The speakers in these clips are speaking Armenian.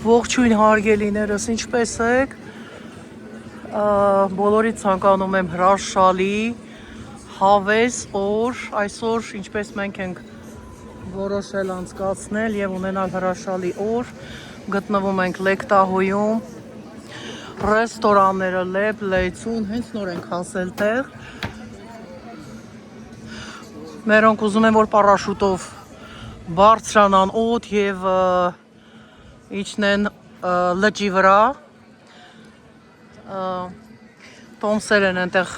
Ողջույն հարգելիներս, ինչպես եք, բոլորից ցանկանում եմ հրաշալի, հավես օր, այսօր ինչպես մենք ենք որոշել անցկացնել և ունենալ հրաշալի օր, գտնվում ենք Լեքտահոյում, ռեստորանները Լեբ, Լեցուն, հենց նոր ենք հասել տեղ, մերոնք ուզում են, որ պարաշուտով բարձրանան օդ և իջնեն լճի վրա, տոմսեր են այնտեղ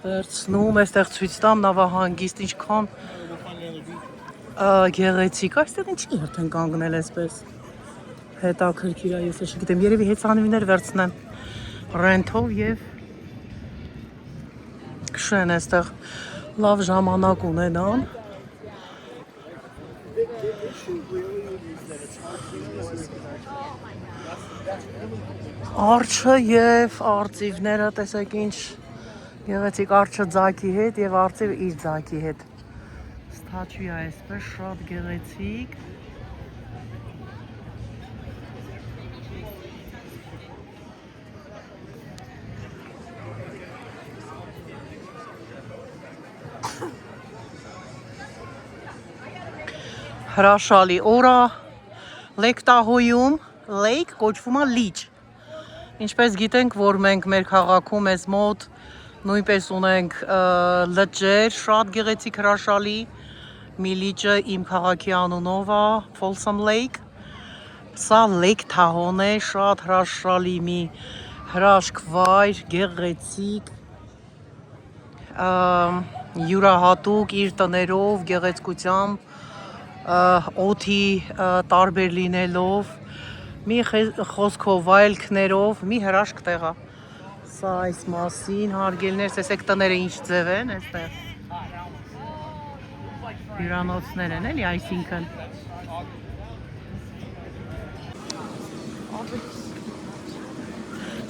վերցնում, այստեղ ցույց տամ նավահանգիստ, ինչքան գեղեցիկ, այստեղ ինչի հերթ են կանգնել այսպես, հետաքրքիր է, ես չգիտեմ, երևի հեծանիվներ վերցնեն ռենթով և քշեն այստեղ, լավ ժամանակ ունենան, արջը և արծիվները, տեսեք ինչ գեղեցիկ, արջը ձագի հետ և արծիվը իր ձագի հետ, ստաչվի է այսպես, շատ գեղեցիկ, հրաշալի օր է Լեքտահոյում, լեյք կոչվում է լիճ, ինչպես գիտենք, որ մենք մեր քաղաքում ես մոտ նույնպես ունենք լճեր, շատ գեղեցիկ հրաշալի, մի լիճը իմ քաղաքի անունով է, Folsom Lake, սա Լեքտահոն է, շատ հրաշալի մի հրաշք վայր, գեղեցիկ, յուրահատուկ իր տներով, գեղեցկությամբ, օդի տարբեր լինելով, մի խոսքով վայելքներով, մի հրաշք տեղ է, սա այս մասին հարգելիներս, տեսեք տները ինչ ձև են այստեղ, հյուրանոցներ են էլի, այսինքն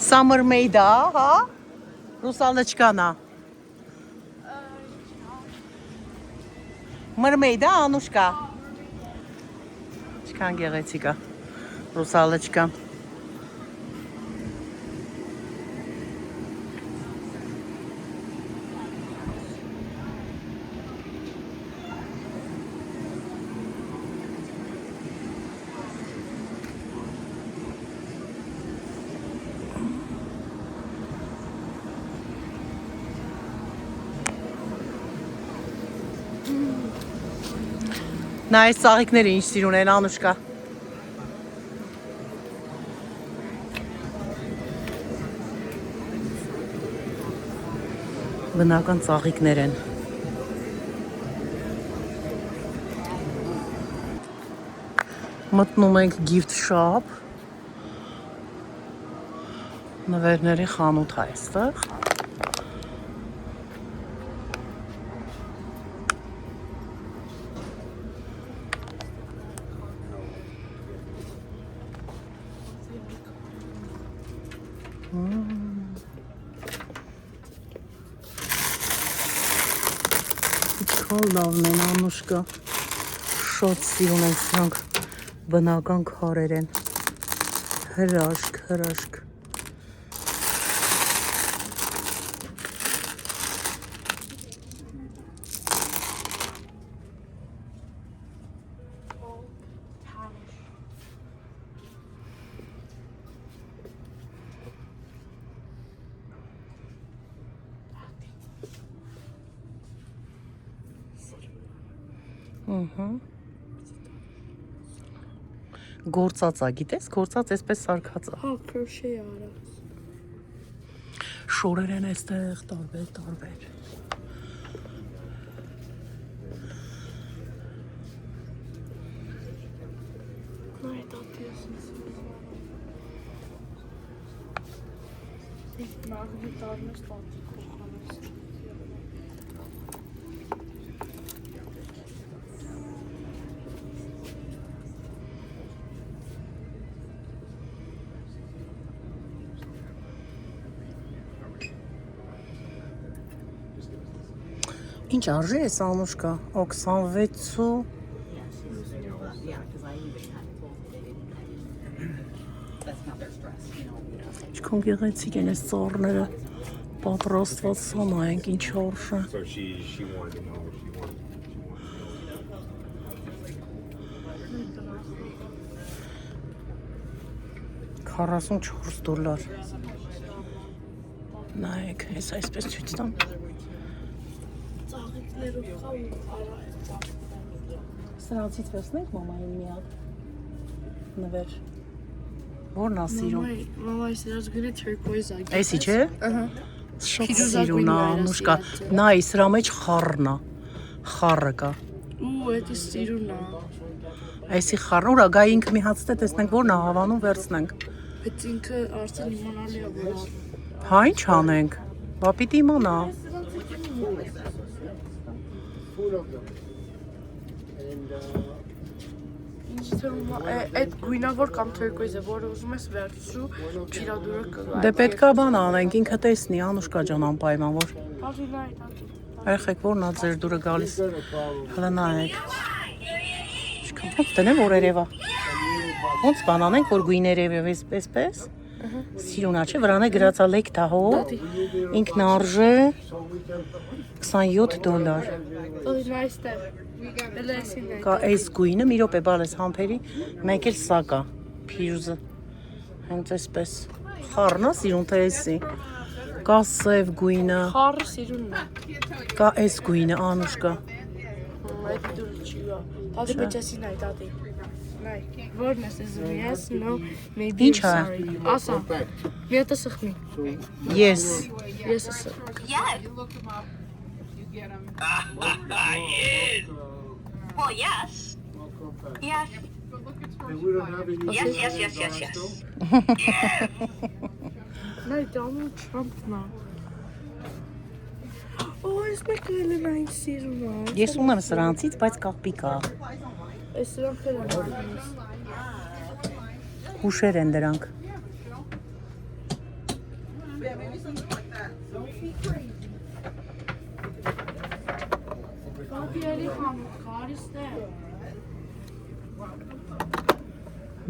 սա մրմեյդ է, հա, ռուսալչկան է, մրմեյդ է, անուշկա, ինչքան գեղեցիկ է, ռուսալչկան, նա այս ծաղիկները ինչ սիրուն են, անուշկա, բնական ծաղիկներ են, մտնում ենք gift shop, նվերների խանութ է այստեղ, ինչքան լավն են, անուշկա, շատ սիրուն են սրանք, բնական քարեր են, հրաշք, հրաշք, գործած է, գիտես, գործած այսպես սարկած է, հա, քրոշե արած, շորեր են այստեղ, տարբեր, նայ տատի ես մաղվի տարնես տատի կողանես, ինչ արժի է Սանուշկա, 26 Ինչքան գեղեցիկ են այս ծառները պատրաստված սանայենք ինչ արժե։ So she wanted to know if she wanted. 44 դոլար։ Նայեք, ես այսպես ցույց տամ։ Ծաղիկներով կա ու Սրանցից վերցնենք մամային մի հատ։ Նվեր։ Որն է սիրում։ Մամայի սիրած գույնը turquoise է։ Էսի չէ։ Ահա։ Շատ Փիրուզա սիրուն է, գույնը Անուշկա։ սիրած է։ Նայ, սրա մեջ խառն է։ Խառը կա։ Ու էդի սիրուն է։ Այսի խառն, ուրա գա ինքը մի հատ ստե տեսնենք որն է հավանում վերցնենք։ Բայց ինքը արդեն իմանալի է որ։ Հա ինչ անենք։ Բա պիտի իմանա։ Ինչ թվում է, այդ գույնը որ կամ turquoise-ը, որը ուզում ես վերցրու, ճիրադուրը կգա։ Դե պետքա բան անենք, ինքը տեսնի, Անուշկա ջան անպայման որ։ Բաժի նայ, տատի։ Երեխեք որն է ձեր դուրը գալիս։ Հələ նայեք։ Ինչքան ոնց տնեմ որ երևա։ Ոնց բան անենք որ գույները երևի էսպես։ Սիրունա չէ, վրան է գրածա լեկտահո։ Ինքն արժե 27 դոլար։ Տատի նայ ստեղ։ Էլ էսին է։ Կա այս գույնը, մի րոպե բալես համբերի, մեկ էլ սա կա, փիրուզը, հենց այսպես, խառնա սիրուն թե էսի, կա սև գույնը, Խառը սիրունն է։ կա այս գույնը, Անուշկա, Այդ դուրը չի գա։ Տատի բայց էսին նայ, տատի։ Նայ, որն ես ուզում, yes, no, maybe Ինչ I'm է։ sorry։ Ասա, մի հատ սխմի։ ես, Ես ասա։ Well, yes. Yes. Yes. Նայ, Donald Trump-ն է։ Օ, ես մեկը էլ են այն սիրուն է։ ես ունեմ սրանցից, բայց կապի կա, Այս սրանք էլ են արվում։ հուշեր են դրանք, Տատի էլի խանութ, կարիստե։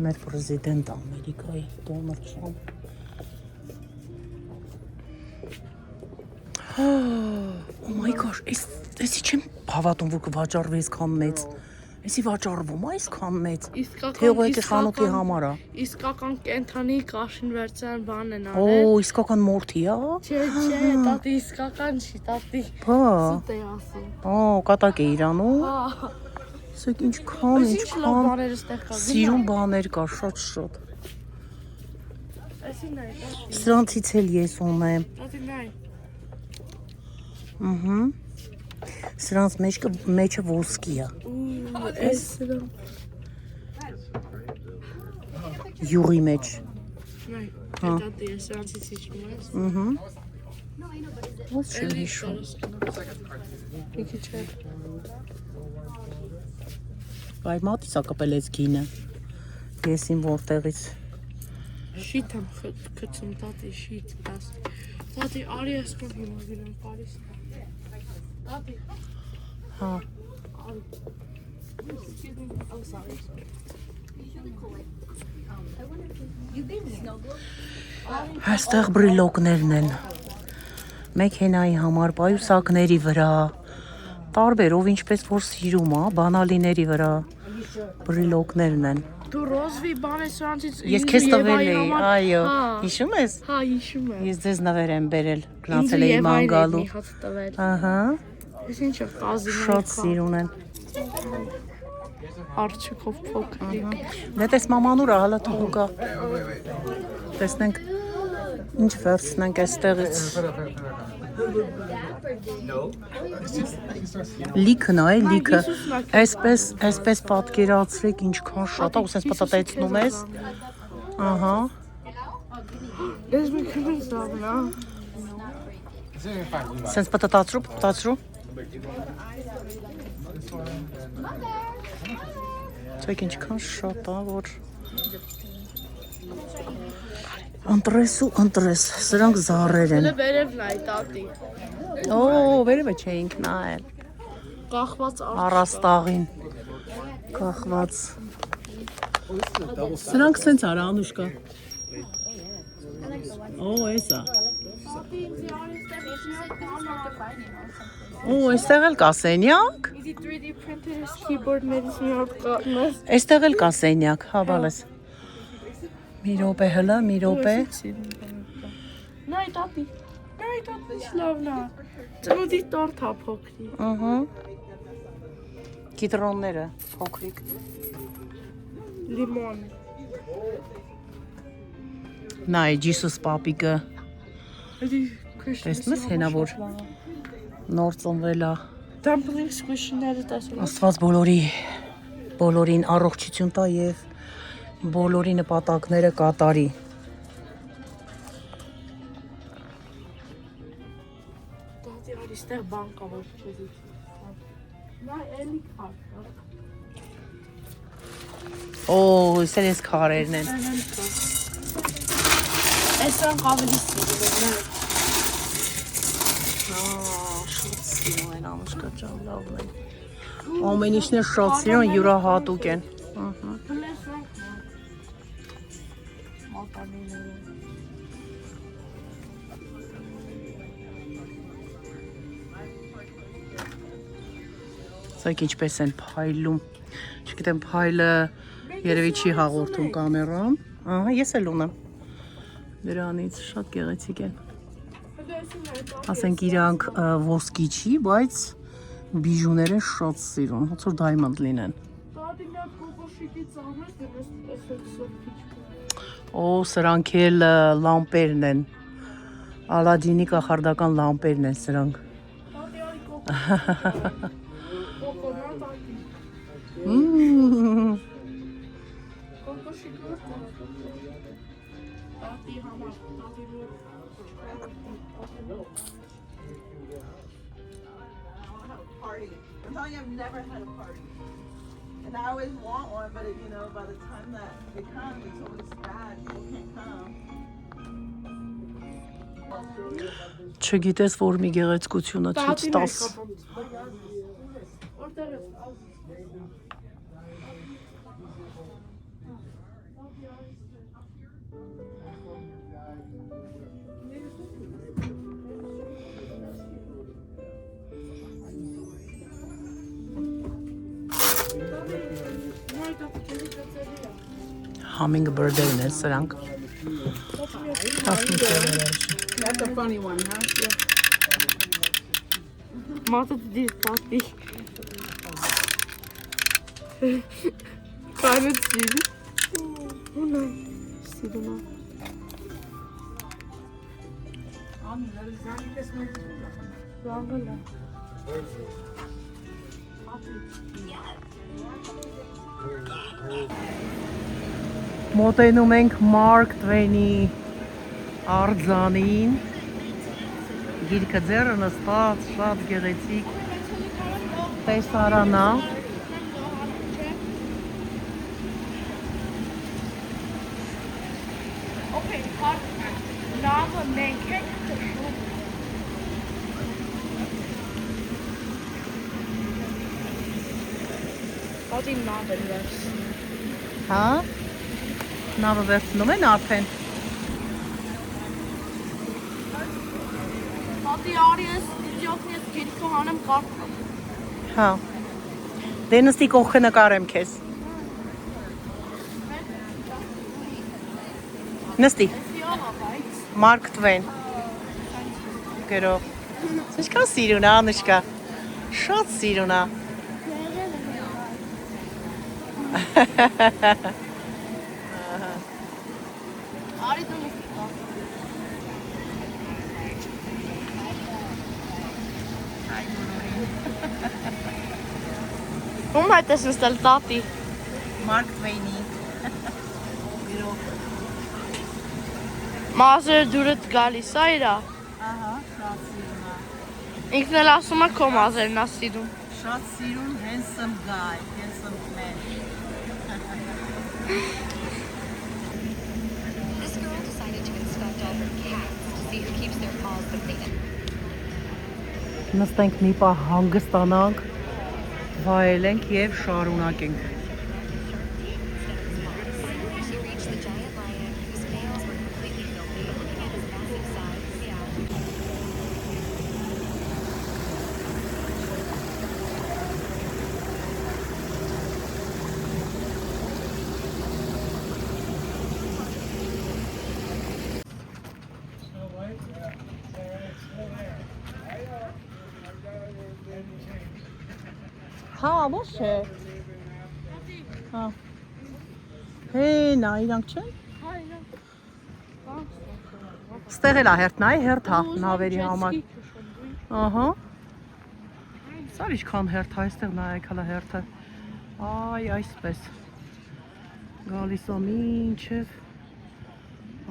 մեր պրեզիդենտ Ամերիկայի, Դոնալդ Թրամփ, oh my gosh, էսի չեմ հավատում, որ կվաճառվի այսքան մեծ, էսի վաճառվում է այսքան մեծ, թե ուղղակի խանութի համար է, Իսկական կենթանի կաշին վերցան բան են օ, արել։ իսկական մորթի է, Չէ, տատի իսկական չի, տատի։ բա, Սուտ է ասում։ օ, կատակ է իրանում, Հա։ սեք ինչքան, Ինչ լավ բաներ ստեղ կա։ սիրուն բաներ կա, շատ, Էսի նայ, տատի։ սրանցից էլ ես ունեմ, Տատի նայ։ սրանց մեջը ոսկի է, Ու, էս սրանք։ յուղի մեջ, Նայ, տատի, ես սրանցից իջում ես։ ոնց չեմ հիշում, Մի քիչ էլ։ այ մատիս է կպել այս գինը, ես իմ որտեղից, Շիտ եմ կծում, տատի, շիտ, տաս։ Տատի, արի ես կով հիմա գնեմ Պարիս։ Տատի, հա, I'm sorry. այստեղ բրիլոկներն են, մեքենայի համար, պայուսակների վրա, տարբերով ինչպես որ սիրում է, բանալիների վրա, բրիլոկներն են, Դու ռոզվի բան ես սրանցից ես քեզ տվել էի, այո, հիշում ես, Հա, հիշում եմ։ ես ձեզ նվեր եմ բերել, գնացել էի ման գալու, Մի հատ տվել։ ահա, Ես ինչ է կազինոյի շատ սիրուն են, Արջուկով փոքրիկ։ դե տես մամանուր ահալա թողու գա, տեսնենք, ինչ վերցնենք այստեղից, լիքն է, լիքը, այսպես պատկերացրեք ինչքան շատ է, ու սենց պտտեցնում ես, ահա, Ես մի քիչ սավնա։ սենց պտտացրու, Չեք ինչքան շատ է, որ ընտրես, սրանք զառեր են, Դե վերևն այ տատի։ օ, վերևը չէինք նայել, Կախված առաստաղին, կախված, սրանք սենց արա, Անուշկա, Օ, էսա։ Տատի ինձ արիստեղ էջնյակ կան Օ, այստեղ էլ կա սենյակ։ Easy 3D printer keyboard medicine կան Այստեղ էլ կա սենյակ, հա բալես։ Մի րոպե հլա, մի րոպե։ Նայ տատի շլավնա ծնունդի տորթ ա փոքրի Ահա։ Կիտրոնները փոքրիկ։ լիմոն Նայ, Jesus պապիկը Էդի քրիշտոս տեսնում ես հենա որ նոր ծնվել է։ Dumpling squishy-ները տեսել Աստված բոլորին առողջություն տա եւ բոլորի նպատակները կատարի։ Տատի արիստեղ բան կա որ չեզի Նայ էլի կա Օ, իսել ես քարերն են։ Այսան ավելի սիրում եմ Շատ սիրում են ամուշկա ջան, լավն են։ Ամեն ինչն է շատ սիրուն, յուրահատուկ են։ Ահա։ Սայք ինչպես են փայլում։ Չգիտեմ փայլը երևի չի հաղորդում կամերան։ Ահա, ես էլ ունեմ։ Դրանից շատ գեղեցիկ են։ Ասենք իրանք ոսկի չի, բայց բիժուներ են շատ սիրուն, ոնց որ դայմոնդ լինեն։ Օ, սրանք էլ լամպերն են։ Ալադինի կախարդական լամպերն են սրանք։ I'm telling you, I've never had a party. And I always want one, but you know, by the time that it comes, it's always bad. People can't come. Չգիտես, որ մի գեղեցկությունը ցույց տաս։ Hummingbird-երն են սրանք։ That's a funny one, huh? Մատը դիր տատի Կանը ծիրի Ունա Սիրունա Զանգալա Մոտենում ենք Mark Twain-ի արձանին։ Գիրքը ձեռը նստած, շատ գեղեցիկ տեսարան է։ Okay, նավը մենք ենք տշում Ատի նավ են վերսին Հա։ Նավը վերցնում են արդեն։ Ատի արի ես իջոքն ես գիրքը հանեմ կարդամ Հա։ Դե նստի կողքը նկարեմ քեզ։ Նստի։ Mark Twain։ Գրող։ Ինչքան սիրուն է, Անուշկա։ Շատ սիրուն է։ Արի դու նստի Ում հայտ ես նստել տատի Mark Twain-ի։ Մազերը դուրդ գալիս ա իրա Ահա, շատ սիրուն է։ Ինքն էլ ասում է քո մազերն ա սիրում Շատ սիրուն handsome guy, handsome man։ This girl decided to inspect all her cats to see who keeps their paws clean. Նստենք մի պահ հանգստանանք, վայելենք եւ շարունակենք։ She reached the giant lion, whose nails were completely filthy, Հա, ոչ է։ Հա։ Հենա, իրանք չեն։ Հա, իրանք։ Ստեղ էլ է հերթ, նայ հերթ հա, նավերի համար։ Ահա։ Սա ինչքան հերթ է, այստեղ նայեք հələ հերթը։ Այ, այսպես։ Գալիս է մինչև։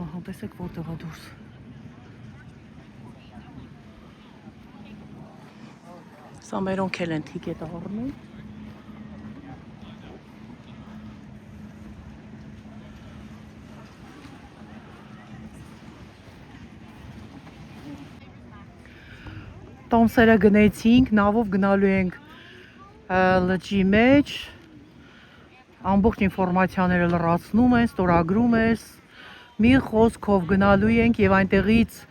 Ահա, տեսեք որտեղ է դուրս։ Սա մերոնք էլ են թիկետ առնում։ Տոմսերը գնեցինք, նավով գնալու ենք լճի մեջ, ամբողջ ինֆորմացիաները լրացնում են, ստորագրում ես, մի խոսքով գնալու ենք և այնտեղից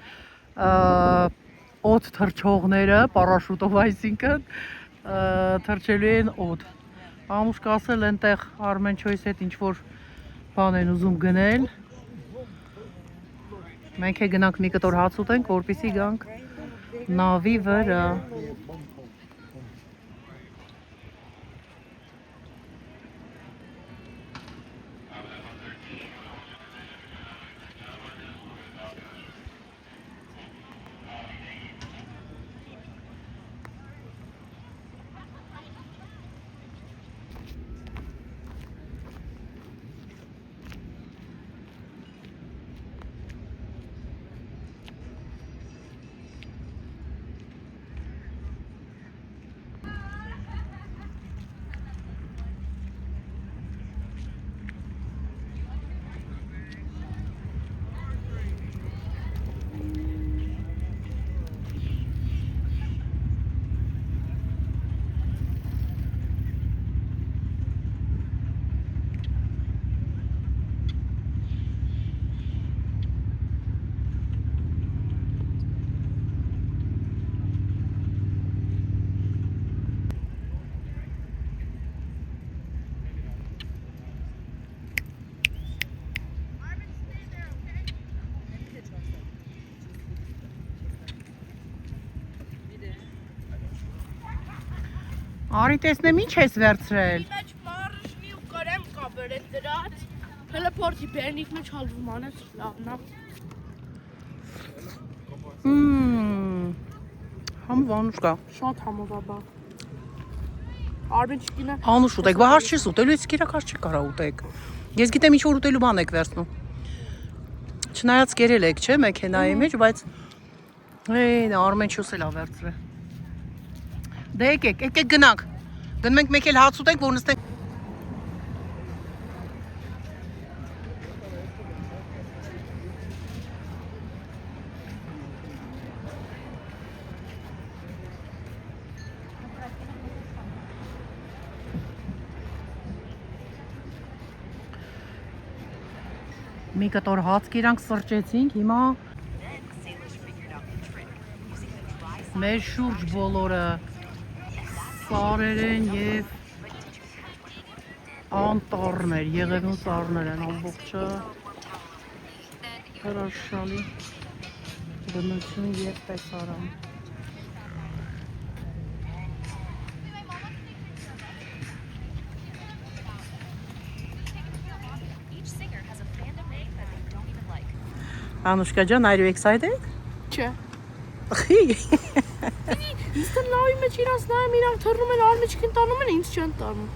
օդ թռչողները, պարաշուտով այսինքն, թռչելու են օդ։ Ամուշկ ասել ենտեղ Արմեն Չոյս հետ ինչ-որ բան են ուզում գնել։ Մենք է գնանք մի կտոր հաց ուտենք, որպեսզի գանք նավի վրա։ Արի տեսնեմ ինչ ես վերցրել։ Մեջ մարշնի ու կարեմ կաբեր է դրած։ Հələ փորձի բերնիկ մեջ հալվում անես լավնա։ Համով անուշ կա։ Շատ համով է բա։ Արմեն չկինը։ Անուշ ուտեք, բա հարց չես ուտելու, ես իրակ հարց չի կարա ուտեք։ Ես գիտեմ ինչ որ ուտելու բան եք վերցնում։ Չնայած կերել եք, չէ, մեքենայի մեջ, բայց Արմեն Չոս էլ ա վերցրել։ Դե եկեք գնանք։ Գնում ենք մեկ էլ հաց ուտենք, որ նստենք։ Մի կտոր հաց կիրանք սրճեցինք, հիմա մեր շուրջ բոլորը սարեր են և անտառներ, եղևնու սարներ են ամբողջը, հրաշալի բնություն և տեսարան։ Anushka ջան, are you excited? Չէ։ Ախի։ Ինձ նավի մեջ իրանց նայում, իրանք թռնում են, արմիջքին տանում են, ինձ չեն տանում։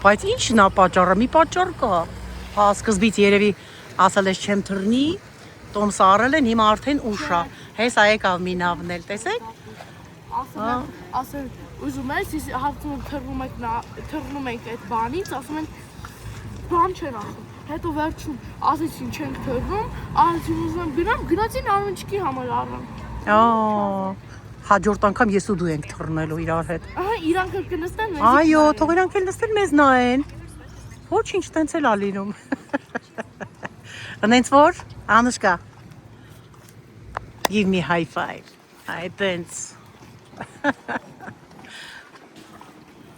Բայց ի՞նչն է պատճառը, մի պատճառ կա։ Հա, սկզբից երևի ասել ես չեմ թռնի, տոմսը առել են, հիմա արդեն ուշ է։ Հեսա եկավ մի նավն էլ, տեսեք։ Ասել, ուզում ես, ես հարցում եմ թռնում ենք այդ բանից, ասում են բան չեն ասում։ Հետո վերջում ասեցին չենք թռնում, ասեցին ուզում եմ գնամ, գնացին արմիջքի համար առան։ Հաջորդ անգամ ես ու դու ենք թռնելու իրար հետ։ Ահա, իրանք էլ կնստեն մեզ։ Այո, թող իրանք էլ նստեն մեզ նայեն։ Ոչինչ, տենց էլ ա լինում։ Նենց որ, Անուշկա, give me high five։ Այ տենց։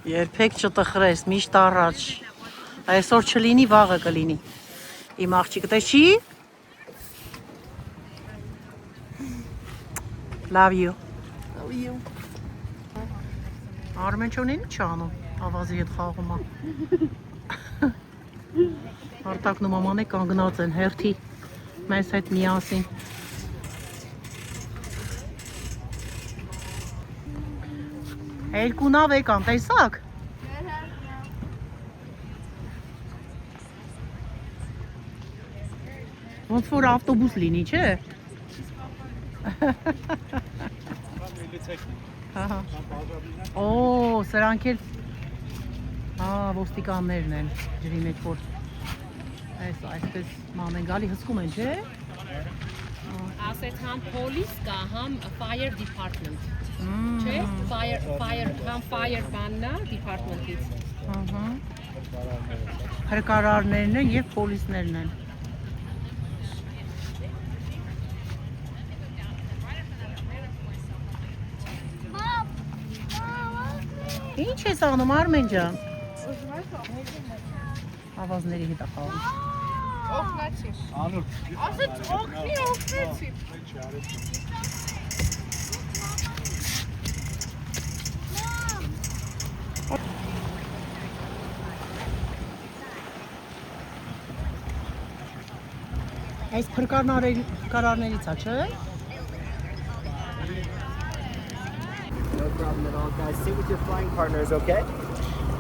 Երբեք չտխրես, միշտ առաջ։ Այսօր չլինի, վաղը կլինի։ Իմ աղջիկը տեսի։ Love you։ Love you։ Արմեն չունեն ի՞նչ անում, ավազի հետ խաղում է։ Արտակն ու մաման է կանգնած են հերթի մեզ հետ միասին։ Երկու նավ եկան, տեսակ։ Ոնց որ ավտոբուս լինի, չէ։ Օ, սրանք էլ ոստիկաններն են ջրի մեջ որ այսպես մանեն գալի հսկում են, չէ։ Ասեց համ police կա, համ fire department։ Չէ, համ fire բանն է department-ից։ Հրկարարներն են և պոլիսներն են։ Ինչ ես անում Արմեն ջան։ Ավազների հետ է խաղում։ Օգնեցի։ Ասեց օգնեցի։ Այս փրկարարներից է, չէ։ No problem at all, guys. Sit with your flying partners, okay?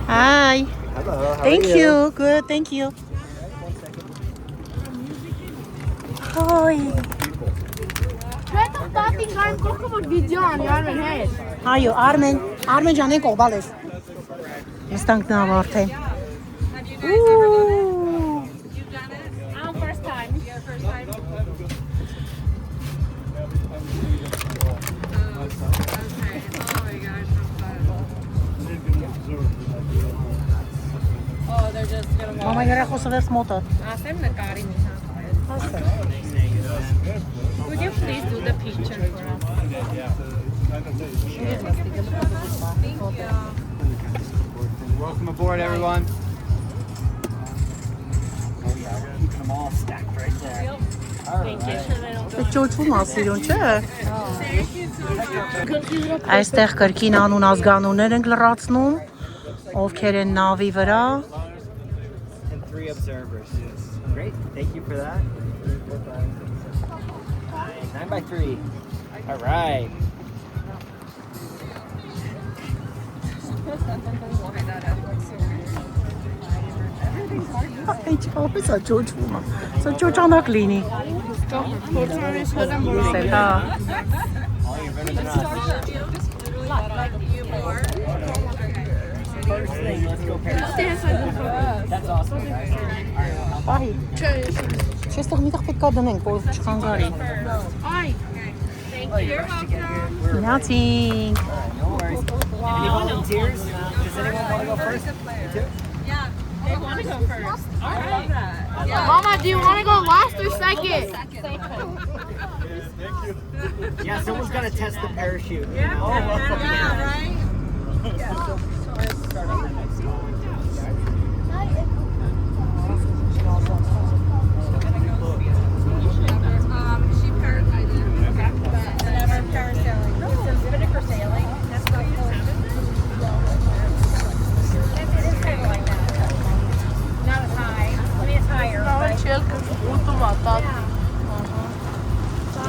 Hi. Hello. How Thank are you. Good, thank you. Hi. Չեթ տատին գայմ կողքը որ վիդեո անի Արմեն հետ։ Այո, Արմեն ջան, եկող բալես։ Նստանք նավ արդեն։ First time. Oh, they're just gonna Մամա երախոսը վերս մոտը։ ասեմ նկարի մի հատ։ Would you please do the picture for us? Welcome aboard, everyone. Keeping them all stacked right there. Thank you. Ճոճվում է սիրուն, չէ։ Այստեղ կրկին անուն ազգանուններ ենք լրացնում, ովքեր են նավի վրա։ And 3 observers. Great. Thank you for that. 9x3. All right. Ինչ ապես է ճոճվում է։ Սա ճոճանակ լինի։ Փորձանից հրեմ որ Իսկ հա։ All your vendors are not. First thing, let's go parachute. That's awesome. Պահի։ Չէ, Չեստեղ միտեղ պետք է դնենք, որ չխանգարի։ այ Գնացինք։ No worries. Any volunteers? Does anyone want to go first? You too? Mama, do you want to go last or second? Yeah, someone's got to test the parachute.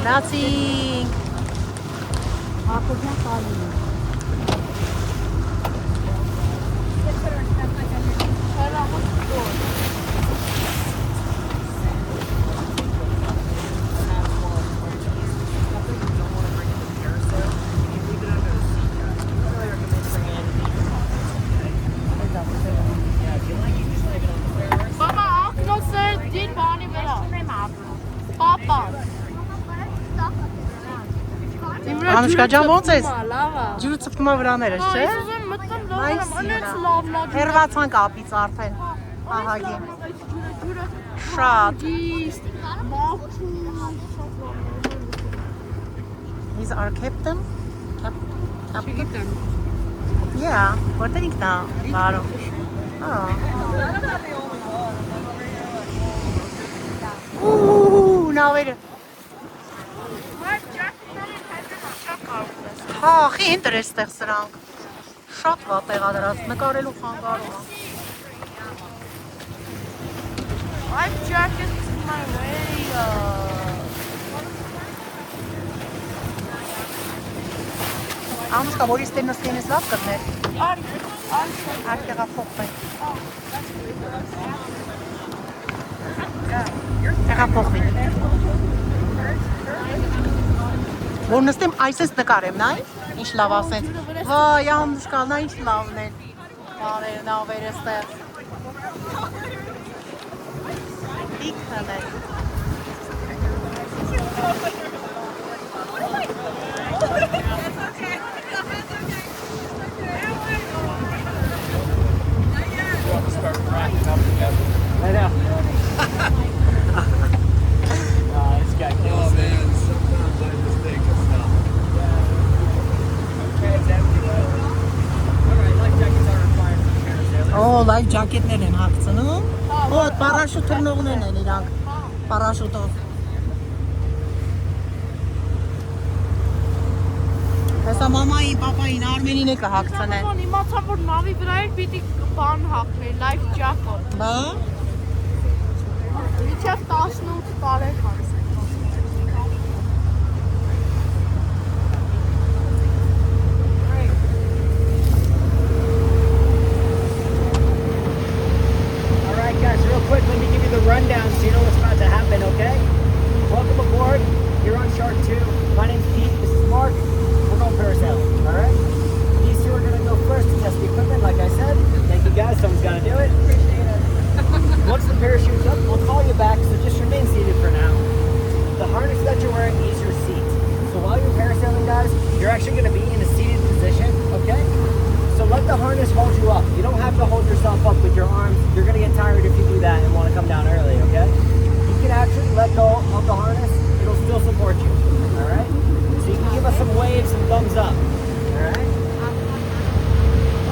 Գնացինք։ Mama, ակնոցը դին բանի վրա։ Պապա։ Անուշկա ջան, ո՞նց ես։ Լավ է։ Ջուրը ծպտում է վրաներս, չէ։ Այս ուզում մտնում լավ, անեց լավն է։ Հերվացանք ապից արդեն։ Ահագի։ Ջուրը Շատ։ դիստ, մաքուր։ He's our captain. Չգիտեմ։ Yeah, որտեղ ինքն է վարում։ Նավերը։ Հա, խի ինտերեստ է սրանք։ Շատ վատ տեղադրած, նկարելու խանգարում է։ Life jacket's my way. Անուշկա, որից տեր նստին ես լավ կրներ։ Արկեղա փոխվեն։ Եղա փոխվին։ Որ նստեմ այսպես նկարեմ, նայ, ինչ լավ ասենց։ Վայ, Անուշկա, նա ինչ լավն է։ Բարեր, նավեր էստեղ։ Իքն է։ I know. This guy kills me. Sometimes I just think it's not. Okay, it's empty though. Alright, life jackets are required for parasailing. Օ, լայվ ջակետներ են հագցնում։ Օ, պարաշուտ թռնողներն են իրանք։ Պարաշուտով։ Հեսա մամայի, պապային, Արմենին է կհագցնեն։ Ան իմացա որ նավի վրա էլ պիտի բան հագնել, life jacket։ Բա։ Միջև 18 տարեկան։ Alright guys, real quick, let me give you the rundown so you know what's about to happen, okay? Welcome aboard. You're on Shark 2. My name's Pete. This is Mark. We're going parasailing, alright? These two are going to go first to test the equipment, like I said. Thank you guys. Someone's got to do it. Once the parachute's up, we'll call you back, so just remain seated for now. The harness that you're wearing is your seat. So while you're parasailing, guys, you're actually going to be in a seated position, okay? So let the harness hold you up. You don't have to hold yourself up with your arms. You're going to get tired if you do that and want to come down early, okay? You can actually let go of the harness. It'll still support you, all right? So you can give us some waves and thumbs up, all right?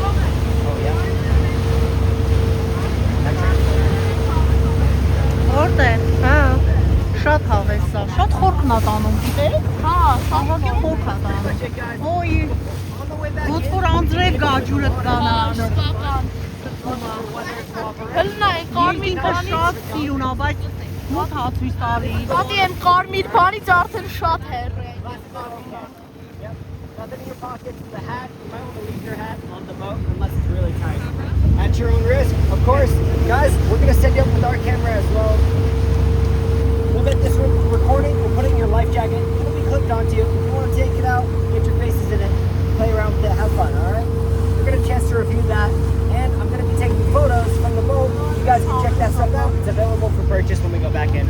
Oh, yeah. Որտե՞ղ։ Հա։ Շատ հավես է։ Շատ խորքն է տանում, գիտեք։ Հա, Ահագին խորք է տանում։ Ոյ։ Ոնց որ անձրև գա ջուրը կանա։ Հլնա է կարմիր Ինքը բանից։ շատ սիրուն է, բայց մոտ հացույց տալի։ Պատի եմ կարմիր բանից արդեն շատ հեռ է։ Yep. Nothing in your pockets. The hat, you might want to leave your hat on the boat unless it's really tight. At your own risk, of course. Guys, we're going to set you up with our camera as well. We'll get this recording. We'll put it in your life jacket. It'll be clipped onto you. If you want to take it out, get your faces in it, play around with it, have fun, all right? We're going to chance to review that. And I'm going to be taking photos from the boat. You guys can check that stuff out. It's available for purchase when we go back in.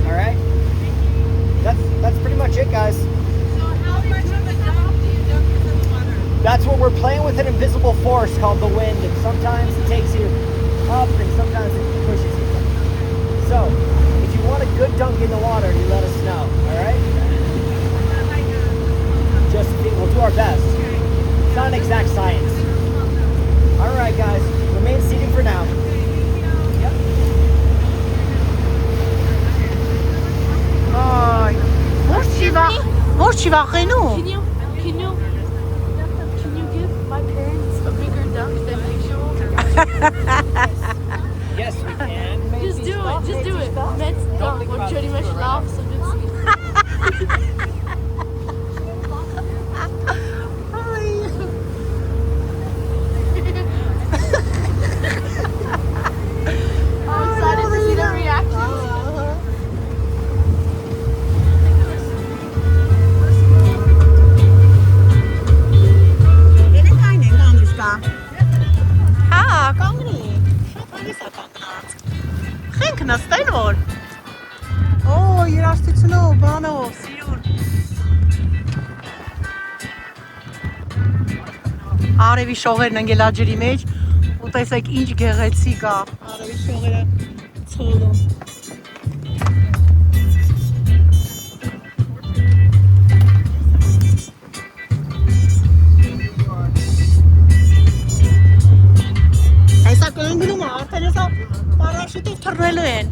All right? That's pretty much it, guys. That's what we're playing with, an invisible force called the wind, and sometimes it takes you up and sometimes it pushes you. So, if you want a good dunk in the water, you let us know, alright? We'll do our best. It's not an exact science. Alright guys, remain seated for now. Yep. Այ, ո՞ր չի վախենում։ Can you give my parents a bigger duck than usual? Yes, we can. Just do it. Let's dunk. What Jody Mesh laughs so good. I'm excited to see their reaction. Հա, կանգնի։ Շատ հանգիստ է կանգնած։ Խենք նստեն որ։ Օ, երաժշտությունով, բանով, սիրուն։ Արևի շողերն ընկել ա ջրի մեջ, ու տեսեք ինչ գեղեցիկ է։ Արևի շողերը ցոլում։ Այսա կանգնում է, արդեն հեսա պարաշուտով թռնելու են։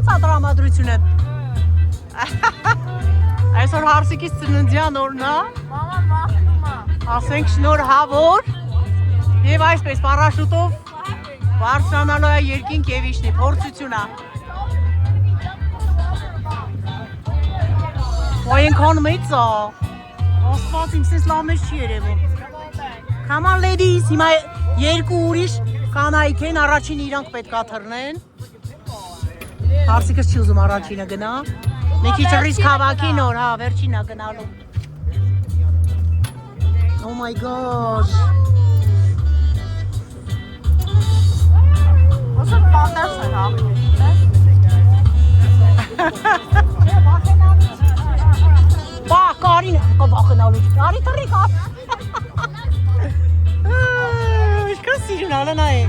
Ո՞նց է տրամադրությունը։ Այսօր հարսիկից ծննդյան օրն է։ Մաման մախնում է։ Ասենք շնորհավոր եւ այսպես պարաշուտով բարձրանալու է երկինք եւ իշնի փորձությունա։ Այնքան մեծ է։ Աստված իմ սես լավ մեծ չի երևում։ Come on ladies, հիմա երկու ուրիշ կանայք են, առաջին իրանք պետք է թռնեն։ Հարսիկս չի ուզում առաջինը գնա։ Մի քիչ ռիսկ հավաքի նոր, հա, վերջինը գնալու։ Oh my gosh. Ոսը պատես է հա։ Բա, կարին կվախնալու չի, արի թռի կա։ Ինչքան սիրուն ալնա է։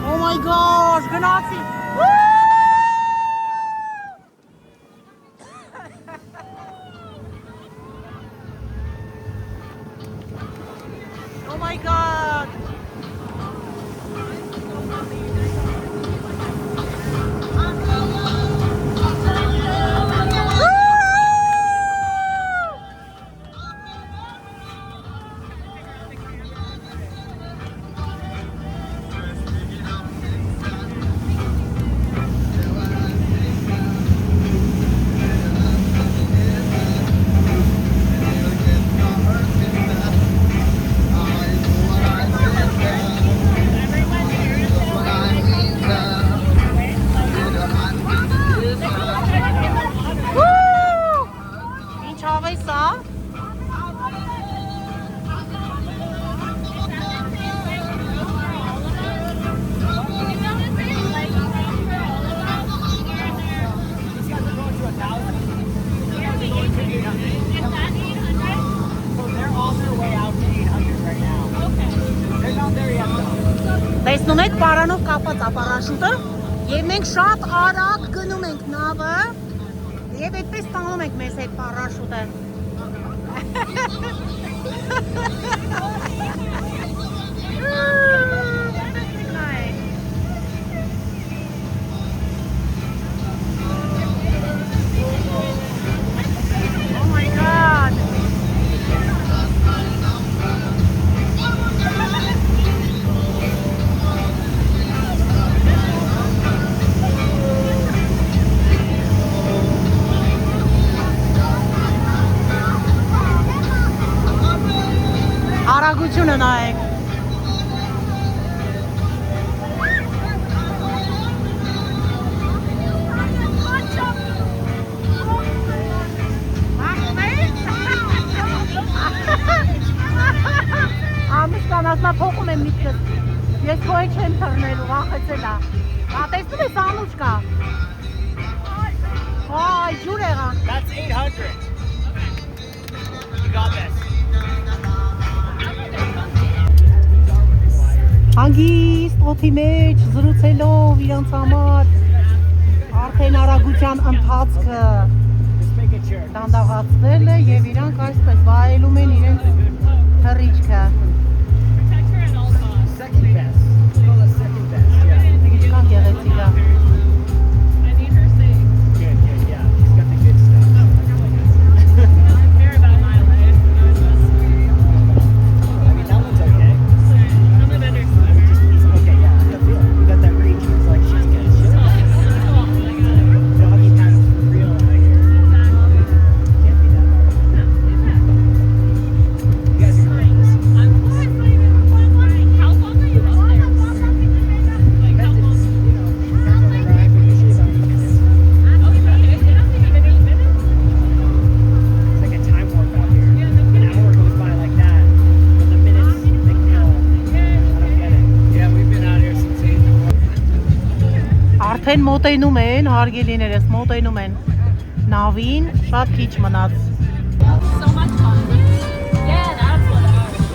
Oh my gosh, գնացի։ Oh my god. Տեսնում եք պարանով կապած ապարաշուտը եւ մենք շատ արագ գնում ենք նավը եւ այդպես տանում ենք մեզ այդ պարաշուտը։ Oh my god. Արագությունը նայեք։ Ամուսնան ասա փոխում եմ միտքս։ Ես քո հետ չեմ թռնելու, վախեցել է։ Տեսնում ես անուշ կա։ Այ ջուր եղան։ That's 800. You got this. Հանգիստ օդի մեջ զրուցելով իրանց համար արդեն արագության ընթացքը դանդաղացվել է եւ իրանք այսպես վայելում են իրենց թռիչքը։ Second best. Call it second best. Yeah. Ինչքան գեղեցիկ է։ Good, yeah. She's got the good stuff. I mean, that one's okay. Okay, yeah. You got that reach. It's like she's good. Doggy paddle for real out here. Can't be that hard. You guys are gonna like this. How long are you up there? Like, how long? Արդեն մոտենում են, հարգելիներս, մոտենում են նավին, շատ քիչ մնաց։ So much fun. Yeah, that's what it is.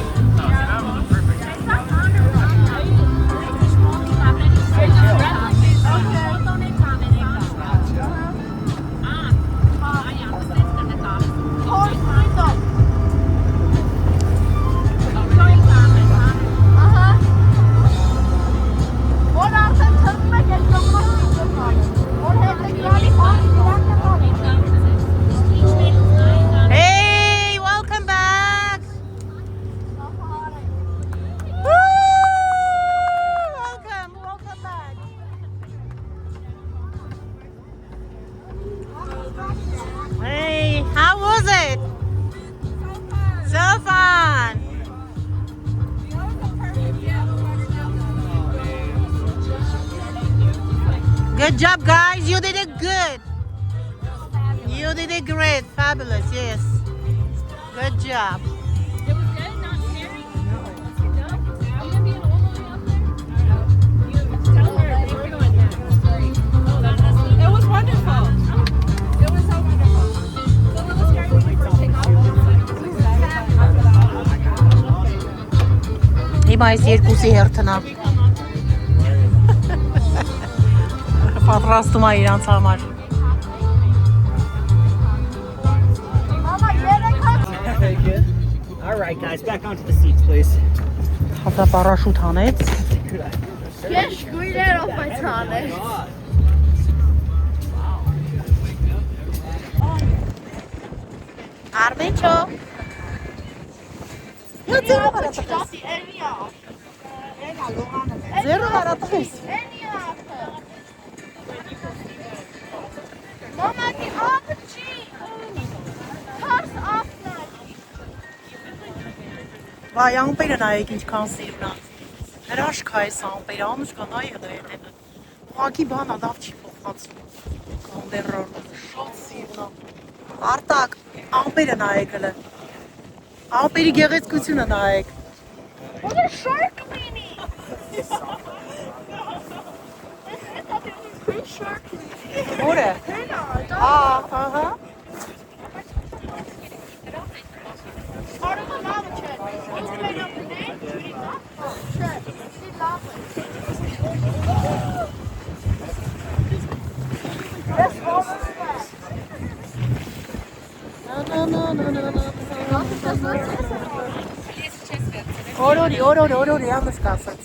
Hey, welcome back. Woo! Welcome back. Hey, how was it? So fun. Good job, guys. You did it good. You did it great. Fabulous. Yes. Good job. It was good, not scary. No. I'm gonna be all the way up there. You tell her they were going next. Oh, that's it was wonderful. It was so wonderful. So it was scary when we first take off. Հիմա այս երկուսի հերթնա։ Պատրաստում է իրանց համար։ Very good. All right, guys, back onto the seats, please. Հազա պարաշուտ հանեց։ Yes, green off my tongue. Արմենչո։ Յոթ Stop any off. Zero հարատես։ Any off. Mama, the off the cheek. Toss off the. Վայ, ամպերը նայեք ինչքան սիրուն է։ Հրաշք է այս ամպերը, ամուշկա նայեք դա հետևը։ Ուղղակի բանա լավ չի փոխածում։ Կանդերրորը շատ սիրուն է։ Արտակ, ամպերը նայեք հələ։ Ամպերի գեղեցկությունը նայեք։ What a shark meanie. Great shark. Որը։ Ահա։ Part of the lava chat. What's made up the name? Shooting lava. Chat. See lava. That's all the stuff. Օրորի, ամուշկա ասած։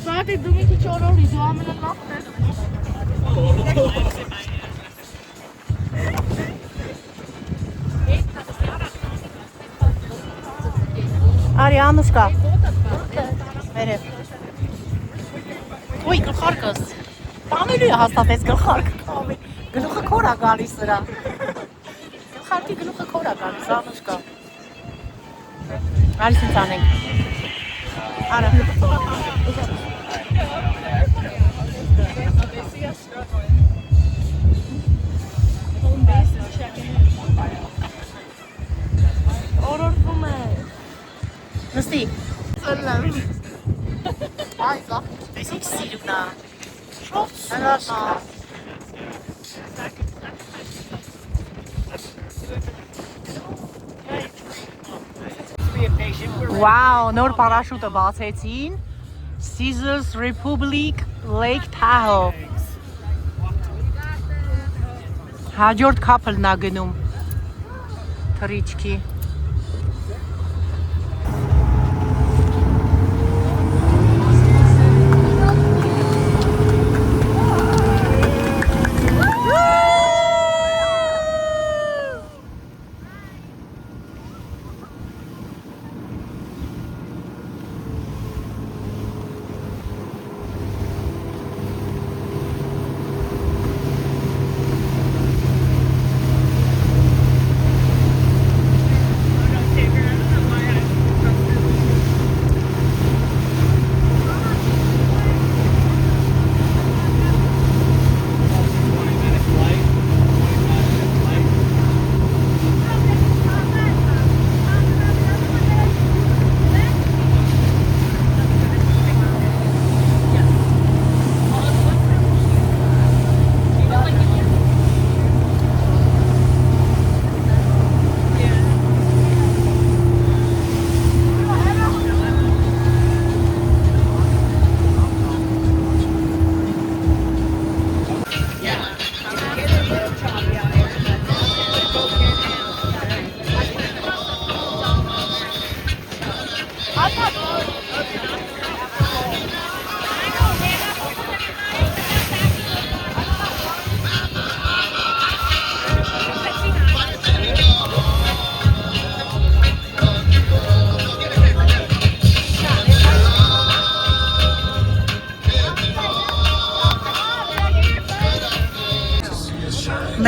Frate, du-mi ki orori, du oameni în noapte. Արի ամուշկա։ Վերև։ Ոյ, գլխարկս։ Տանելու է հաստատեց գլխարկը։ Գլուխը քոր է գալիս նրա։ Գլխարկի գլուխը քոր է գալիս, ամուշկա։ Արի սենց անենք։ Արա։ Ororվում է։ Նստի։ Սլեմ։ Այ, զախ։ Այս ինչ սիրուն է։ Շատ հրաշք է։ Wow, նոր պարաշուտը բացեցին։ Caesars Republic Lake Tahoe։ Հաջորդ քափլն է գնում։ Թռիչքի։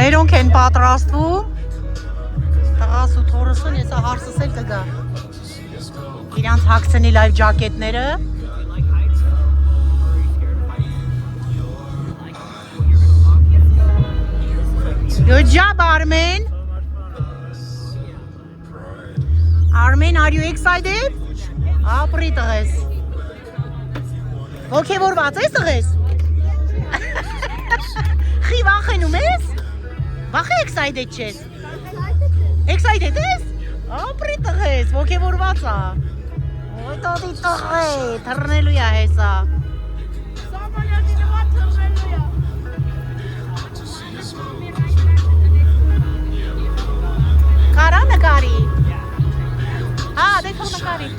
Մերոնք են պատրաստվում։ Տղաս ու թորսն եսա հարսս էլ կգա։ Իրանց հագցնի լայվ ջակետները։ Good job, Armin. Armin, are you excited? Ապրի տղես։ Ոգևորված ես տղես։ Խի վախենում ես։ Վախե excited չես։ Excited ես։ Ապրի տղես, ոգևորված ա։ Ոյ տոտի տղե, թռնելու ա հեսա։ Սամալյատի նման թռնելու ա։ Կարա նկարի։ Հա, դե թող նկարի։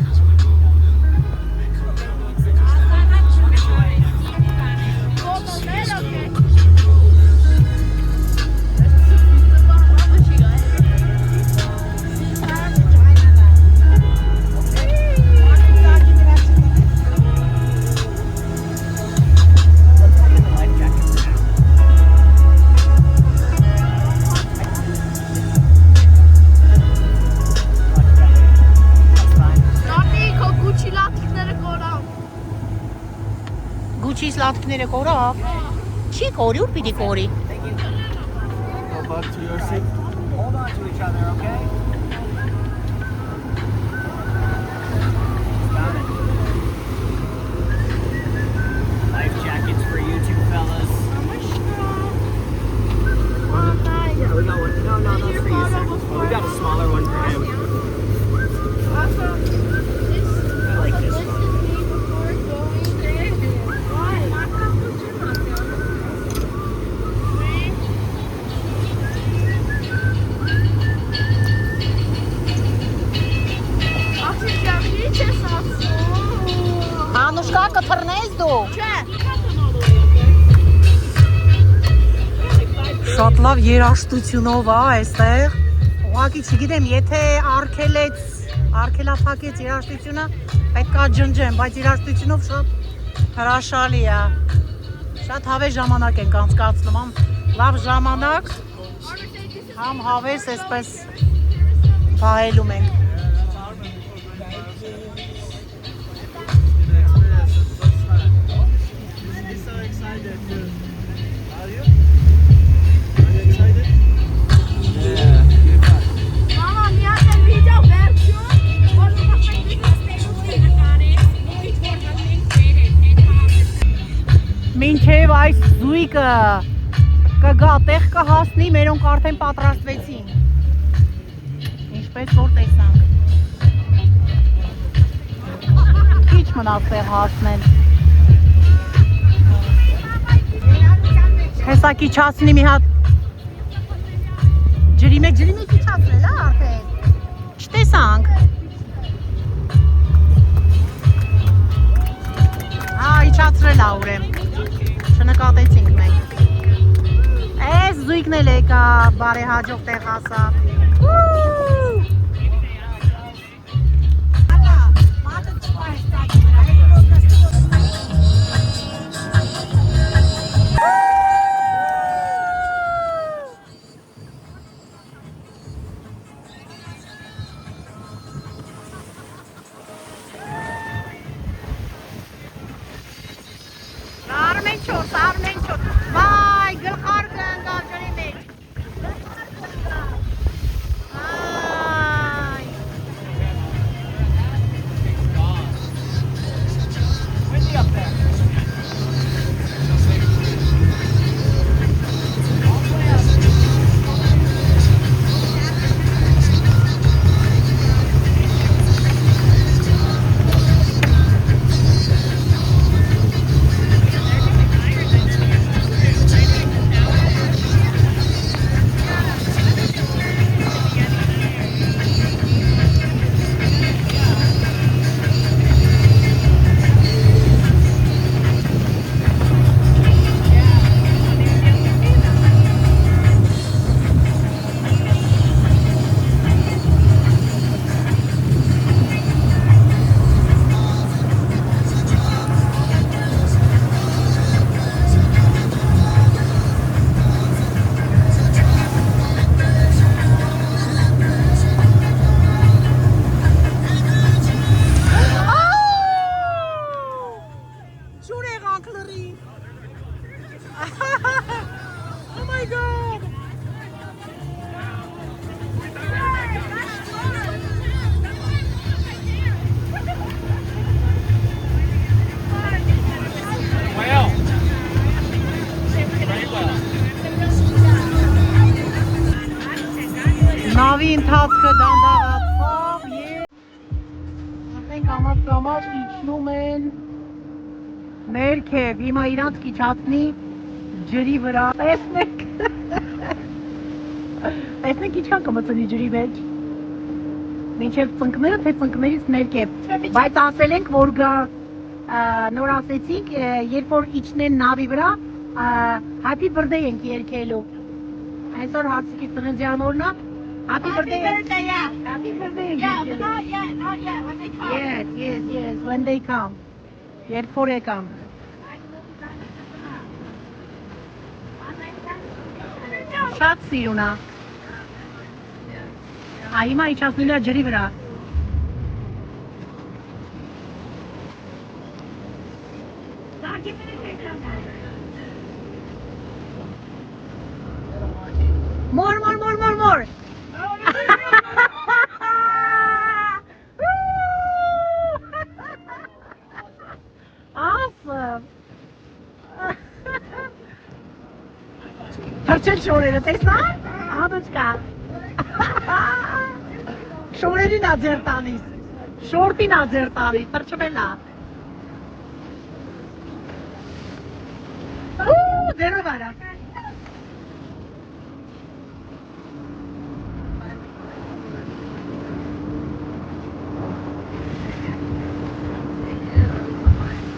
Գուչիս լատկները կորավ։ Չի կորի, ուր պիտի կորի։ Go back to your seat. Hold on to each other, okay? Got it. Life jackets for you two fellas. Yeah, we got one. No, that's for you, sir. Oh, we got a smaller one for him. I like this one. Անուշկա կթռնես դու։ Շատ լավ երաժշտությունով ա այստեղ։ Ուղղակի չգիտեմ, եթե արգելափակեց երաժշտությունը, պետքա ջնջեմ, բայց երաժշտությունով շատ հրաշալի ա։ Շատ հավես ժամանակ ենք անցկացնում, լավ ժամանակ, համ հավես այսպես պահելում ենք։ Մինչև այս զույգը կգա տեղ կհասնի, մերոնք արդեն պատրաստվեցին։ Ինչպես որ տեսանք։ Քիչ մնաց տեղ հասնել։ Հեսա քիչացնի մի հատ։ Ջրի մեջ քիչացնել ա արդեն։ Չտեսանք։ Իջացրել ա ուրեմ։ Չնկատեցինք մենք։ Այս զույգն էլ եկա, բարեհաջող տեղ հասավ։ Արմեն չոր, վայ, գլխարկը ընկավ ջրի մեջ։ Windy up there. Շուր եղանք լրի։ Oh my god. Well. Very well. Նավի ընթացքը դանդաղացավ և ասենք ամաս իջնում են ներքև, հիմա իրանց կիչացնի ջրի վրա, տեսնեք, տեսնեք իչքան կմծնի ջրի մեջ, մինչև ծնկները, թե ծնկներից ներքև, բայց ասել ենք, որ գա, նոր ասեցինք, երբ որ իջնեն նավի վրա, happy birthday ենք երկելու, այսօր հարցիկի ծննդյան օրնա, happy birthday, yeah. Happy birthday, yeah, but not yet, when they come. Yes, when they come. Երբ որ եկամ։ Շատ սիրուն է։ Հիմա իջացնելա ջրի վրա։ More. Awesome. Թրջել շորերը, տեսնա՞ր, ադուչկա, շորերին ա ձեր տանիս, շորտին ա ձեր տանիս, թրջվել ա, ձերով արա,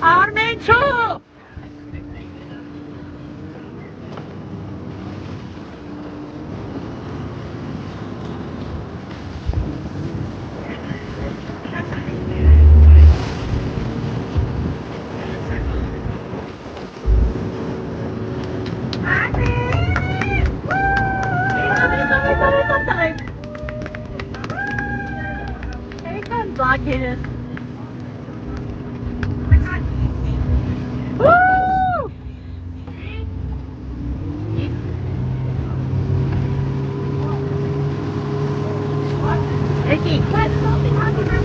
Armenço! Bakeriz.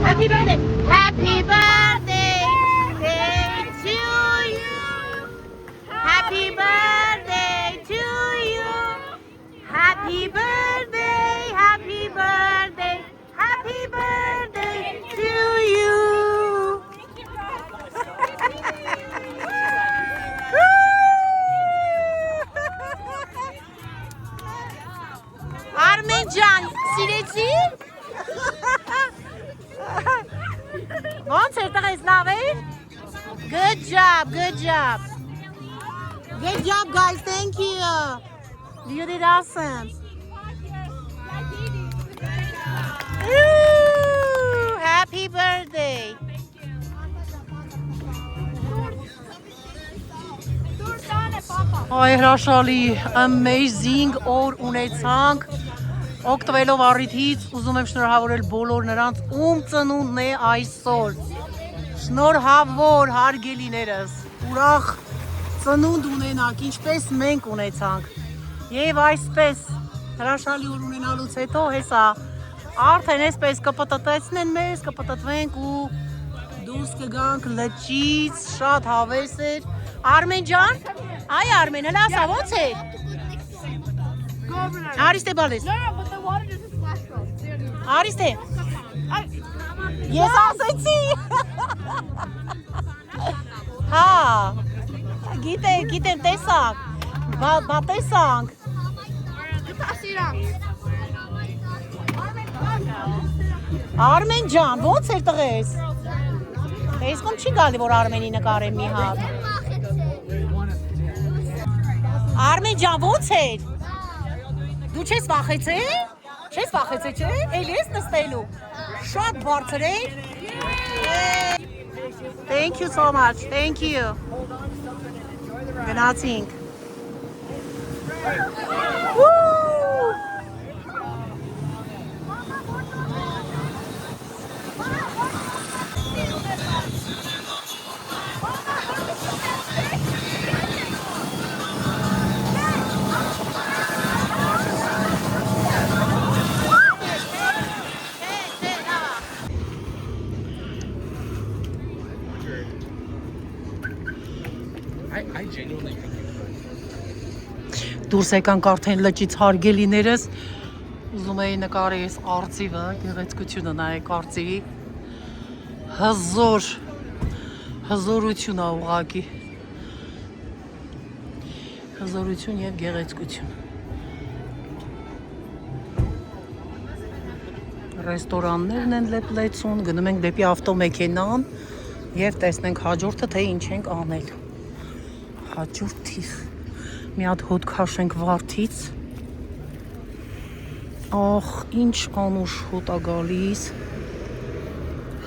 Happy birthday! Happy birthday to you! Happy birthday to you! Happy birthday! Happy birthday! Happy birthday to you! Armencan, սիրեցի՞։ Ոնց էր տղես, լավ էր? Good job. Good job, guys. Thank you. You did awesome. Ooh, happy birthday. Ay հրաշալի, amazing օր ունեցանք, օգտվելով առիթից, ուզում եմ շնորհավորել բոլոր նրանց, ում ծնունդն է այսօր, շնորհավոր հարգելիներս, ուրախ ծնունդ ունենաք, ինչպես մենք ունեցանք, և այսպես հրաշալի օր ունենալուց հետո, հեսա, արդեն այսպես կպտտեցնեն մեզ, կպտտվենք ու դուրս կգանք լճից, շատ հավես էր, Armen ջան, այ Armen, հլա ասա, ոնց է։ Արիստ է բալես։ Արիստ է։ Ես ասեցի։ Հա, գիտեմ, տեսանք, բա տեսանք։ Armen ջան, ոնց էր տղես։ Ես կոմ չի գալի, որ Armen-ի նկարեմ մի հատ։ Armen ջան, ոնց էր։ Դու չես վախեցել։ Չես վախեցել, չէ։ Էլի ես նստելու։ Շատ բարձր էր։ Thank you so much. Thank you. Գնացինք։ I genuinely think you could. Դուրս եկանք արդեն լճից հարգելիներս։ Ուզում էի նկարեի այս արծիվը, գեղեցկությունը նայեք արծիվի։ Հզորություն ա ուղղակի։ Հզորություն եւ գեղեցկություն։ Ռեստորաններն են լեցուն, գնում ենք դեպի ավտոմեքենան եւ տեսնենք հաջորդը թե ինչ ենք անել։ Հաջորդ թիվ։ Մի հատ հոտ քաշենք վարդից։ Ախ, ինչ անուշ հոտ ա գալիս։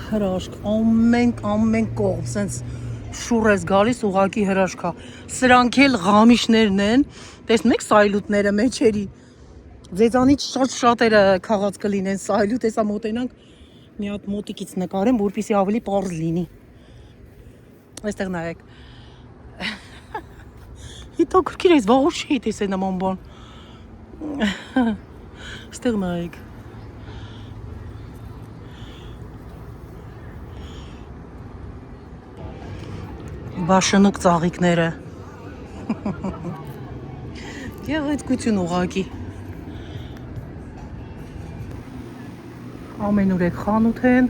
Հրաշք, ամեն կողմ, սենց շուռ ես գալիս, ուղակի հրաշք ա։ Սրանք էլ ղամիշներն են, տեսնում եք սայլուտները մեջերի։ Ձեզանից շատերը քաղած կլինեն սայլուտ, հեսա մոտենանք մի հատ մոտիկից նկարեմ, որպեսզի ավելի պարզ լինի։ Այստեղ նայեք։ Հետաքրքիր է, վաղուց չի տեսել նման բան։ Այստեղ նայեք։ Բաշնուկ ծաղիկները։ Գեղեցկություն ուղղակի։ Ամենուրեք խանութ են,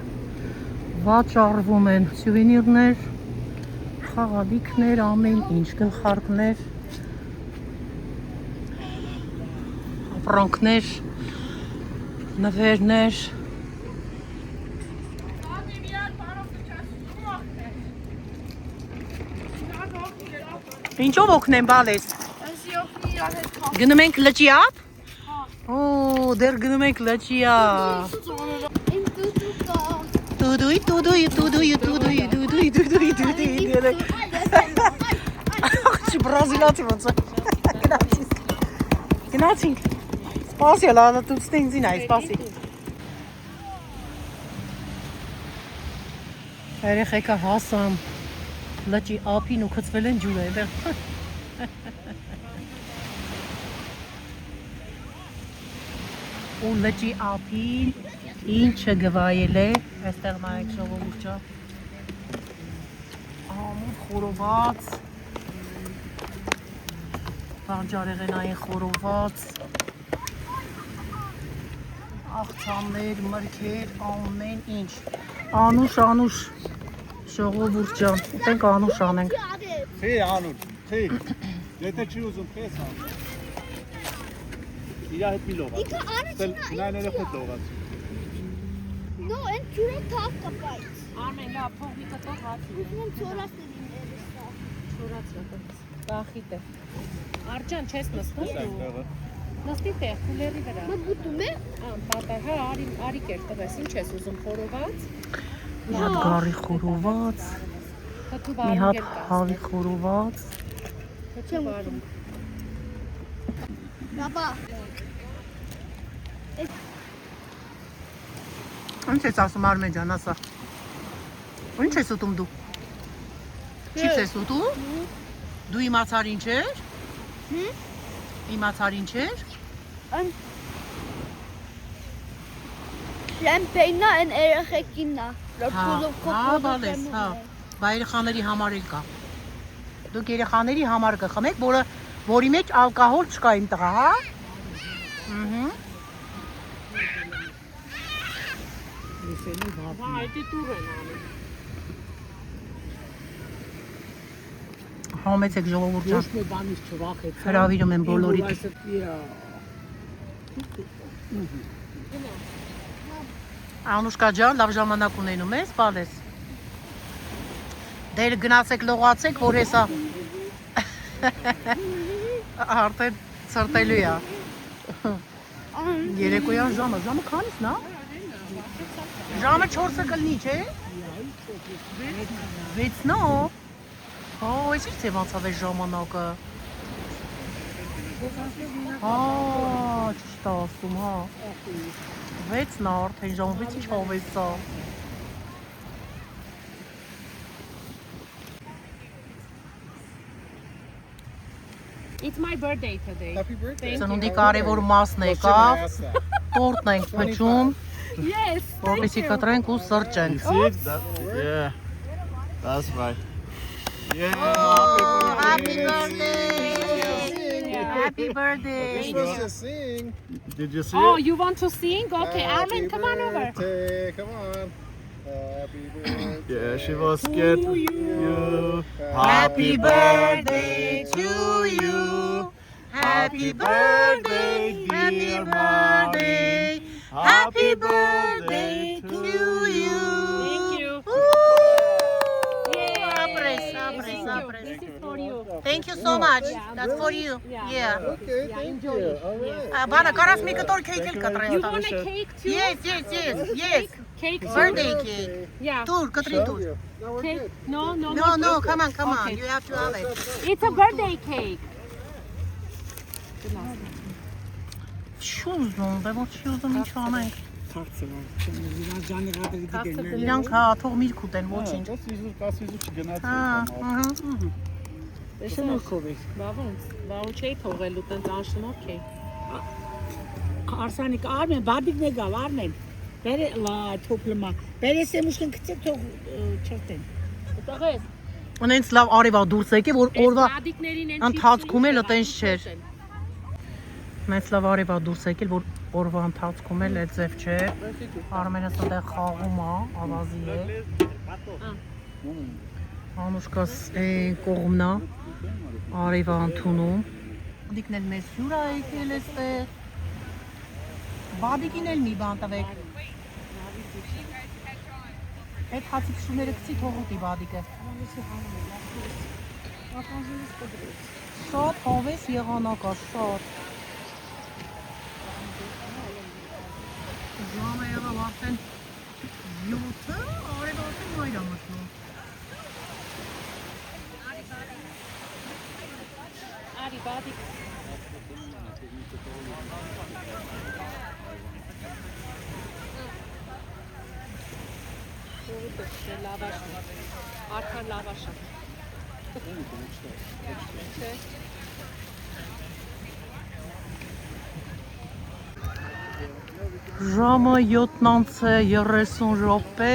վաճառվում են սյուվենիրներ, խաղալիքներ, ամեն ինչ, գլխարկներ, ապրանքներ, նվերներ։ Ինչով օգնեմ բալես։ Գնում ենք լճի ափ։ Օ, դեռ գնում ենք լճի ափ։ Տուդուի։ Աղջի բրազիլացի ոնց է։ Գնացինք։ Սպասի, լավա դու ստենձին այ, սպասի։ Երեխեքա հասան լճի ափին ու խցվել են ջուրը այնտեղ։ Ու լճի ափին ինչը գվայել է, այստեղ նայեք ժողովուրդը։ Ամուր խորոված, բանջարեղենային խորոված, աղցաններ, մրգեր, ամեն ինչ։ Անուշ ժողովուրդ ջան, ուտենք անուշ անենք։ Թի անուշ, թի։ Եթե չի ուզում քեզ ան։ Իրա հետ մի լողա։ Ինքը անուշ Նայները հետ լողաց։ No, and ջուրը թափ կպայց։ Արմեն, լավ, փող մի կտոր հացի։ Ուզում եմ ծորած դին երեսա։ Չորացը, բախիտ է։ Արջան, չես նստում դու։ Նստի տեղ, կուլերի վրա։ Մա բուտում է։ Պատար, հա, արի կեր տվես, ինչ ես ուզում, խորոված։ Մի հատ գարի խորոված, մի հատ հավի խորոված։ Չեմ վարում։ Բաբա։ Ինչ ես ասում Արմեն ջան, ասա։ Ինչ ես ուտում դու։ Չիպս ես ուտում։ Դու իմացար ինչ էր։ Իմացար ինչ էր։ Շեմպեյնա են երեխեքիննա։ Հա, բալես, հա։ Բա երեխաների համար էլ կա։ Դուք երեխաների համար կխմեք, որի մեջ ալկոհոլ չկա իմ տղա, հա։ Հա, այդի տուր են անում։ Համեցեք ժողովուրդ ջան։ Ոչ մի բանից չվախեցա։ Հրավիրում եմ բոլորիդ։ Անուշկա ջան, լավ ժամանակ ունենում ես, բալես։ Դեր գնացեք լողացեք, որ հեսա արդեն ծրտելու է։ Երեկոյան ժամը քանիսն է։ Ժամը 4-ը կլինի, չէ։ 6-ն է։ Հա, այս ինչ ծեվանցավ է ժամանակը։ Հա, ճիշտ է ասում, հա։ 6-ն է արդեն ժամ 6-ի չավես է։ It's my birthday today. Happy birthday. Ծնունդի կարևոր մասն եկավ, տորտն ենք փչում, Yes, որպեսզի կտրենք ու սրճենք։ Yeah, that's right. Yeah, happy birthday. Happy birthday. supposed to sing. Did you see Oh, it? you want to sing? Okay, Armin, come on over. Birthday, come on. Happy birthday. Yeah, she was scared. You. Happy birthday to you. Happy birthday, happy birthday. Happy birthday to you. Thank you. This is for you. Thank you so much. That's for you. Yeah. Okay, thank you. All right. Բանը կարաս մի կտոր քեյք էլ You կտրես։ want a cake too? Yes. Cake too? Birthday cake. Yeah. Տուր, կտրի Show տուր։ you. No, we're Cake? good. No. No, come on. Okay. You have to have it. It's a birthday cake. Չի ուզում, դե ոչ չի ուզում ինչ անենք։ Իրանց ջանի ղադրի դիտել։ Իրանք հա թող միրգ ուտեն, ոչինչ։ 10 չգնաց։ Ահա։ Շնորհքով եք։ Բավու չէի թողելու տենց անշնորհք է։ Արսանիկ Արմեն, բադիկն է գալ, Արմեն։ Բերը լա թոփլմա։ Բերես էմուշքն գցե թող չրտեն։ Տղես, Ունենց լավ արևա դուրս եկե, որ օրվա բադիկներին են ընթացքում էլ տենց չէր։ Մեծ լավ արևա դուրս եկել, որ օրվա ընթացքում էլ այդ ձև չէր։ Արմենը ստեղ խաղում է, ավազի է։ Անուշկաս կողմնա արևա ընդունում։ Բադիկն էլ մեզ հյուր է եկել էստեղ։ Բադիկին էլ մի բան տվեք։ Այդ հացի քշուները գցի թող ուտի բադիկը։ Շատ հավես եղանակ է, շատ։ Ժամը եղավ արդեն 7-ը, արևը արդեն մայր է մտնում։ Արի բադիկ։ Լավաշ։ Արքան լավաշ։ Ժամը 7:30 րոպե։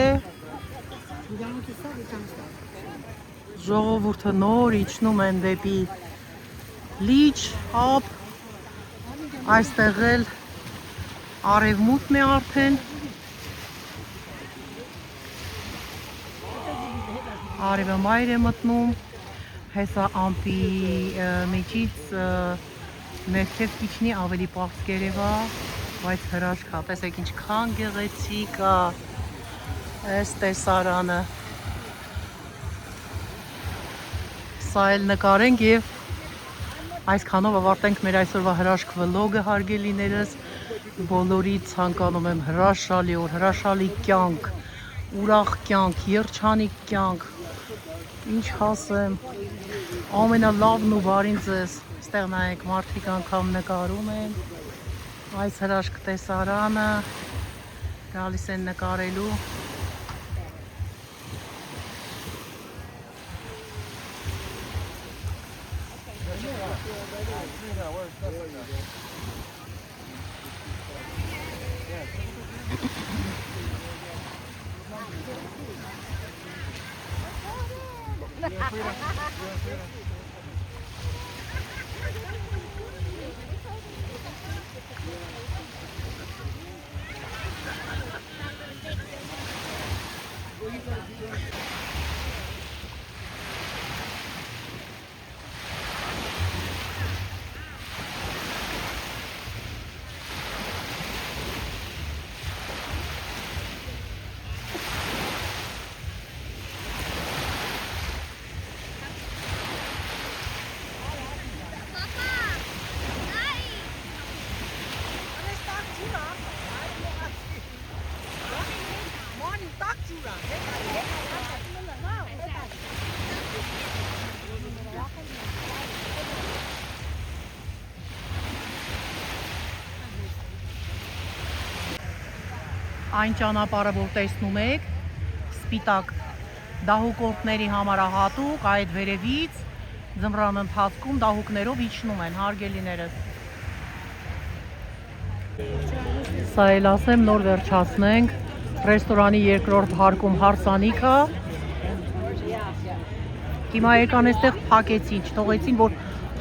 Ժողովուրդը նոր իջնում են դեպի լիճ, հապ։ Այստեղ էլ արևմուտքն է արդեն։ Արևը մայր է մտնում, հեսա ամպի մեջից ներքև իջնի ավելի պարզ կերևա, բայց հրաշք է, տեսեք ինչքան գեղեցիկ է այս տեսարանը։ Սա էլ նկարենք եւ այսքանով ավարտենք մեր այսօրվա հրաշք վլոգը, հարգելիներս, բոլորի ցանկանում եմ հրաշալի օր, հրաշալի կյանք, ուրախ կյանք, երջանիկ կյանք, ինչ ասեմ, ամենալավն ու բարին ձեզ, այստեղ նայեք մարդիկ անգամ նկարում են, այս հրաշք տեսարանը գալիս են նկարելու։ Այն ճանապարհը, որ տեսնում եք, սպիտակ դահուկորդների համար հատուկ, այդ վերևից ձմռան ընթացքում դահուկներով իջնում են, հարգելիներս։ Սա էլ ասեմ, նոր վերջացնենք, ռեստորանի երկրորդ հարկում հարսանիքը։ Հիմա եկան այստեղ փակեցին, չթողեցին, որ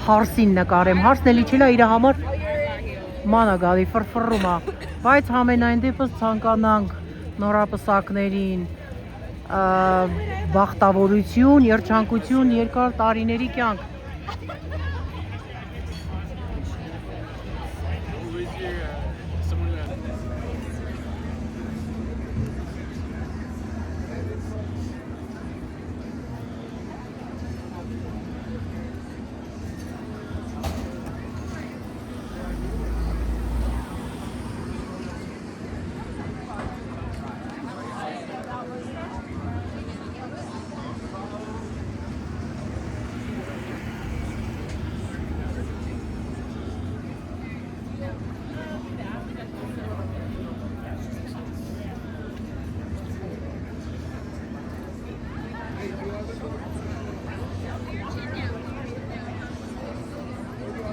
հարսին նկարեմ, հարսն էլի չելա իր համար մանա գալի ֆրֆռում է, բայց համենայն դեպս ցանկանանք նորապսակներին բախտավորություն, երջանկություն, երկար տարիների կյանք։ Who was your